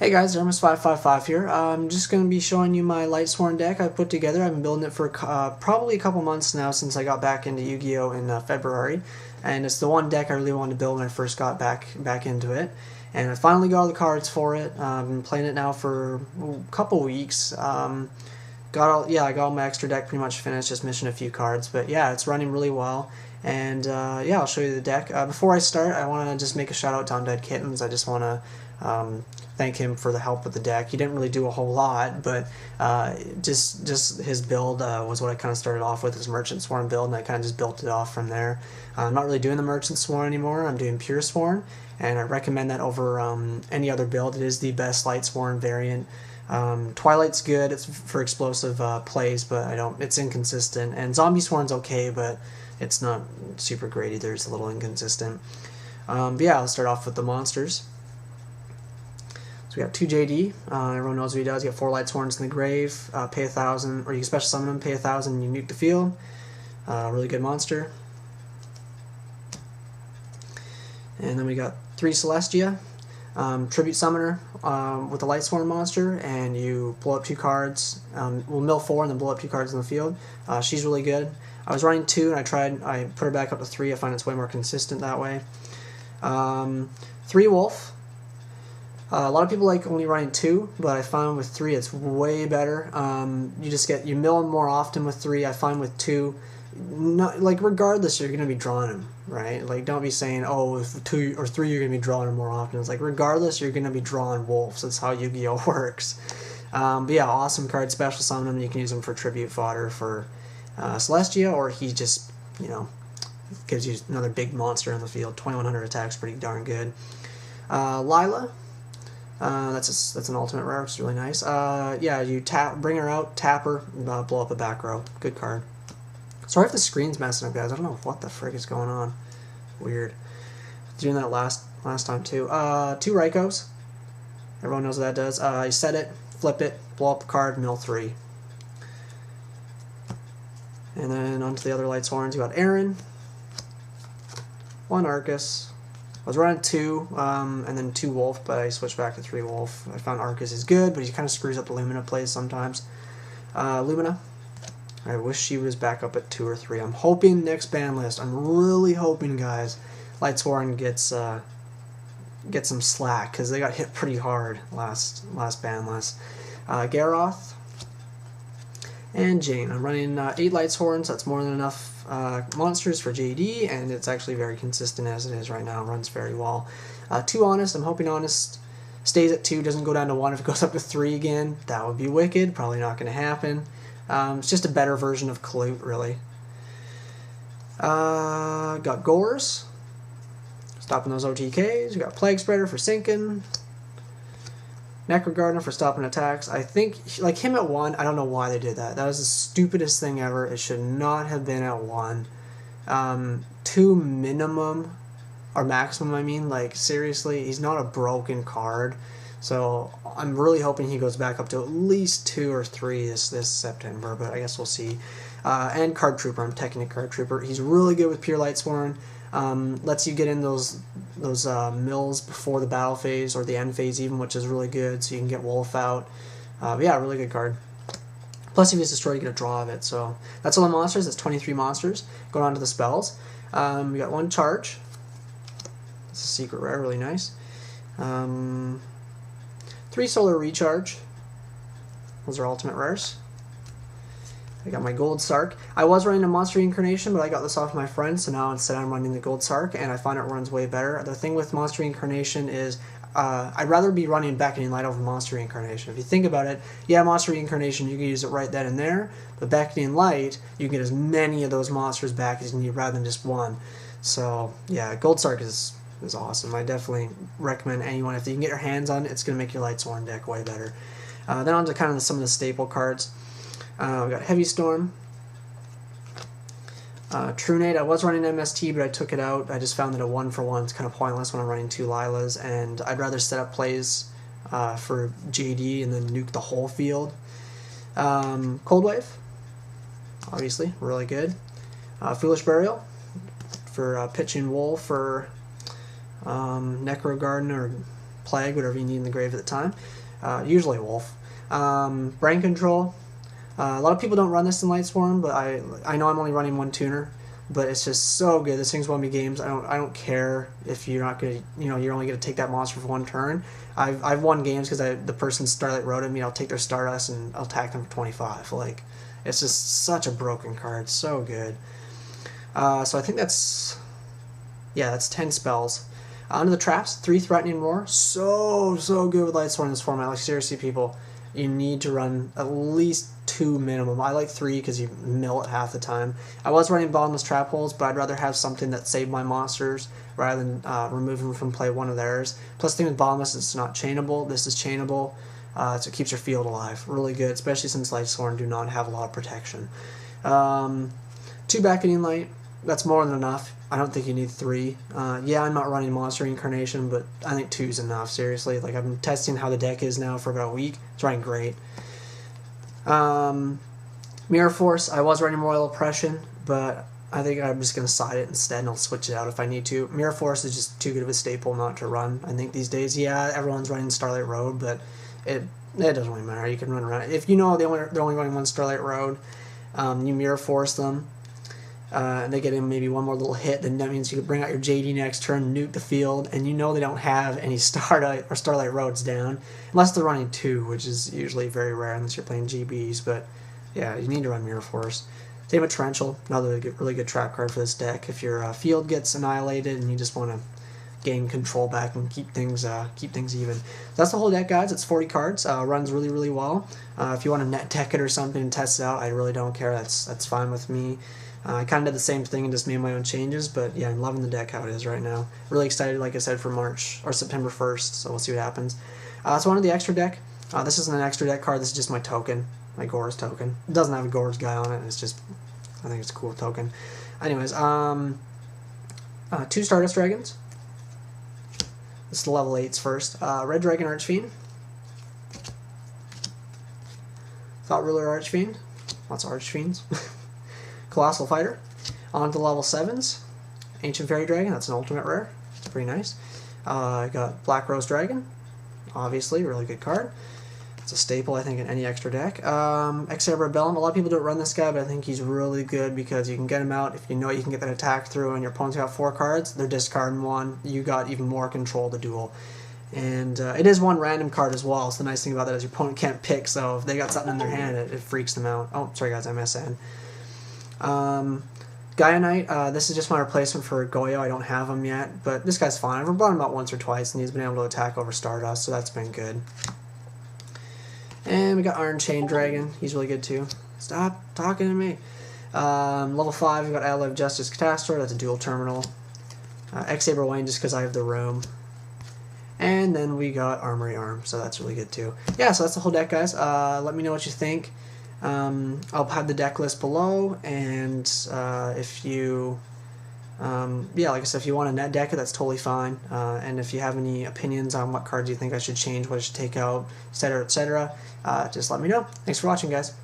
Hey guys, Ermis555 here. I'm just going to be showing you my Lightsworn deck I put together. I've been building it for probably a couple months now since I got back into Yu-Gi-Oh! In February. And it's the one deck I really wanted to build when I first got back into it. And I finally got all the cards for it. I've been playing it now for a couple weeks. I got all my extra deck pretty much finished, just missing a few cards. But yeah, it's running really well. And yeah, I'll show you the deck. Before I start, I want to just make a shout out to Undead Kittens. I just want to thank him for the help with the deck. He didn't really do a whole lot, but just his build was what I kind of started off with, his Merchant Sworn build, and I kind of just built it off from there. I'm not really doing the Merchant Sworn anymore. I'm doing Pure Sworn, and I recommend that over any other build. It is the best Lightsworn variant. Twilight's good. It's for explosive plays, but it's inconsistent. And Zombie Sworn's okay, but it's not super great either. It's a little inconsistent. But yeah, I'll start off with the monsters. So we got 2 JD. Everyone knows what he does. You got 4 Lightsworns in the grave. Pay 1,000, or you can special summon them. Pay 1,000, and you nuke the field. Really good monster. And then we got 3 Celestia. Tribute Summoner with the Lightsworn monster, and you blow up 2 cards. We'll mill 4 and then blow up 2 cards in the field. She's really good. I was running 2 and I put her back up to 3. I find it's way more consistent that way. 3 Wulf. A lot of people like only running 2, but I find with 3 it's way better. You mill them more often with 3. I find with 2, regardless, you're going to be drawing them, right? Like, don't be saying, oh, with 2 or 3 you're going to be drawing them more often. It's like, regardless, you're going to be drawing Wolves. That's how Yu-Gi-Oh! Works. But yeah, awesome card. Special summon them. You can use them for tribute fodder for Celestia, or he just, gives you another big monster in the field. 2,100 attacks, pretty darn good. Lyla. That's an ultimate rare, which is really nice. Yeah, you bring her out, tap her, blow up a back row. Good card. Sorry if the screen's messing up, guys. I don't know what the frick is going on. Weird. Doing that last time too. 2 Rykos. Everyone knows what that does. You set it, flip it, blow up a card, mill 3. And then onto the other Lightsworns. You got Ehren, 1 Aurkus. I was running 2, and then 2 Wulf, but I switched back to 3 Wulf. I found Aurkus is good, but he kind of screws up the Lumina plays sometimes. Lumina. I wish she was back up at 2 or 3. I'm hoping next ban list. I'm really hoping, guys, Lightsworn gets some slack, because they got hit pretty hard last ban list. Garoth and Jain. I'm running 8 Lightsworns. That's more than enough monsters for JD, and it's actually very consistent as it is right now. It runs very well. 2 Honest. I'm hoping Honest stays at 2, doesn't go down to 1. If it goes up to 3 again, that would be wicked. Probably not going to happen. It's just a better version of Kalute, really. Got Gorz, stopping those OTKs. We got Plaguespreader for sinking. Necro Gardna for stopping attacks. I think, like him at 1, I don't know why they did that. That was the stupidest thing ever. It should not have been at 1. 2 minimum, or maximum, I mean. Like, seriously, he's not a broken card. So I'm really hoping he goes back up to at least 2 or 3 this September, but I guess we'll see. And Card Trooper. I'm teching a Card Trooper. He's really good with Pure Lightsworn. Lets you get in those mills before the battle phase, or the end phase even, which is really good, so you can get Wulf out. But yeah, really good card. Plus, if he's destroyed, you get a draw of it. So that's all the monsters. That's 23 monsters. Going on to the spells. We got 1 charge. It's a secret rare, really nice. 3 solar recharge. Those are ultimate rares. I got my Gold Sarc. I was running a Monster Incarnation, but I got this off my friend, so now instead I'm running the Gold Sarc, and I find it runs way better. The thing with Monster Incarnation is I'd rather be running Beckoning Light over Monster Incarnation. If you think about it, yeah, Monster Incarnation, you can use it right then and there, but Beckoning Light, you can get as many of those monsters back as you need rather than just 1. So, yeah, Gold Sarc is awesome. I definitely recommend anyone, if you can get your hands on it, it's going to make your Lightsworn deck way better. Then on to kind of some of the staple cards. We got Heavy Storm, Trunade. I was running MST, but I took it out. I just found that a 1-for-1 is kind of pointless when I'm running 2 Lylas, and I'd rather set up plays for JD and then nuke the whole field. Cold Wave, obviously, really good. Foolish Burial for pitching Wulf for Necro Gardna or Plague, whatever you need in the grave at the time. Usually Wulf. Brain Control. A lot of people don't run this in Lightsworn, but I know I'm only running one tuner, but it's just so good. This thing's won me games. I don't care if you're not gonna, you're only gonna take that monster for one turn. I've won games because the person Starlight Road at me. I'll take their Stardust and I'll attack them for 25. Like, it's just such a broken card. So good. So I think that's 10 spells. Onto the traps. 3 Threatening Roar. So good with Lightsworn in this format. Like, seriously, people, you need to run at least 2 minimum. I like 3 because you mill it half the time. I was running bottomless trap holes, but I'd rather have something that saved my monsters rather than remove them from play one of theirs. Plus, the thing with bottomless, it's not chainable. This is chainable, so it keeps your field alive. Really good, especially since Lightsworn do not have a lot of protection. 2 Beckoning Light. That's more than enough. I don't think you need 3. Yeah, I'm not running Monster Incarnation, but I think 2 is enough, seriously. Like, I've been testing how the deck is now for about a week. It's running great. Mirror Force, I was running Royal Oppression, but I think I'm just going to side it instead, and I'll switch it out if I need to. Mirror Force is just too good of a staple not to run, I think, these days. Yeah, everyone's running Starlight Road, but it doesn't really matter. You can run around. If you know they're only running one Starlight Road, you Mirror Force them, and they get in maybe one more little hit, then that means you can bring out your JD next turn, nuke the field, and you know they don't have any Starlight or Starlight Roads down, unless they're running 2, which is usually very rare unless you're playing GBs, but yeah, you need to run Mirror Force. Same with Torrential, another really good trap card for this deck. If your field gets annihilated and you just want to gain control back and keep things even. So that's the whole deck, guys. It's 40 cards. Runs really well. If you want to net deck it or something and test it out, I really don't care. That's fine with me. I kind of did the same thing and just made my own changes, but yeah, I'm loving the deck how it is right now. Really excited, like I said, for March or September 1st, so we'll see what happens. So on to the extra deck. This isn't an extra deck card, this is just my token, my Gorz token. It doesn't have a Gorz guy on it, it's just, I think it's a cool token. Anyways, 2 Stardust Dragons. This is the level 8s first. Red Dragon Archfiend. Thought Ruler Archfiend. Lots of Archfiends. Colossal Fighter. On to level 7s. Ancient Fairy Dragon, that's an ultimate rare. It's pretty nice. I got Black Rose Dragon. Obviously, really good card. It's a staple, I think, in any extra deck. Exeter Rebellion. A lot of people don't run this guy, but I think he's really good because you can get him out. If you know you can get that attack through and your opponent's got 4 cards, they're discarding 1. You got even more control of the duel. And it is 1 random card as well, so the nice thing about that is your opponent can't pick, so if they got something in their hand, it freaks them out. Oh, sorry guys, I MSN. Gaia Knight, this is just my replacement for Goyo. I don't have him yet, but this guy's fine. I've brought him out once or twice, and he's been able to attack over Stardust, so that's been good. And we got Iron Chain Dragon. He's really good too. Stop talking to me. Level 5, we got Ally of Justice Catastor. That's a dual terminal. X-Saber Wayne, just because I have the room. And then we got Armory Arm, so that's really good too. Yeah, so that's the whole deck, guys. Let me know what you think. I'll have the deck list below, and if you, yeah, like I said, if you want to net deck it, that's totally fine. And if you have any opinions on what cards you think I should change, what I should take out, etc., etc., just let me know. Thanks for watching, guys.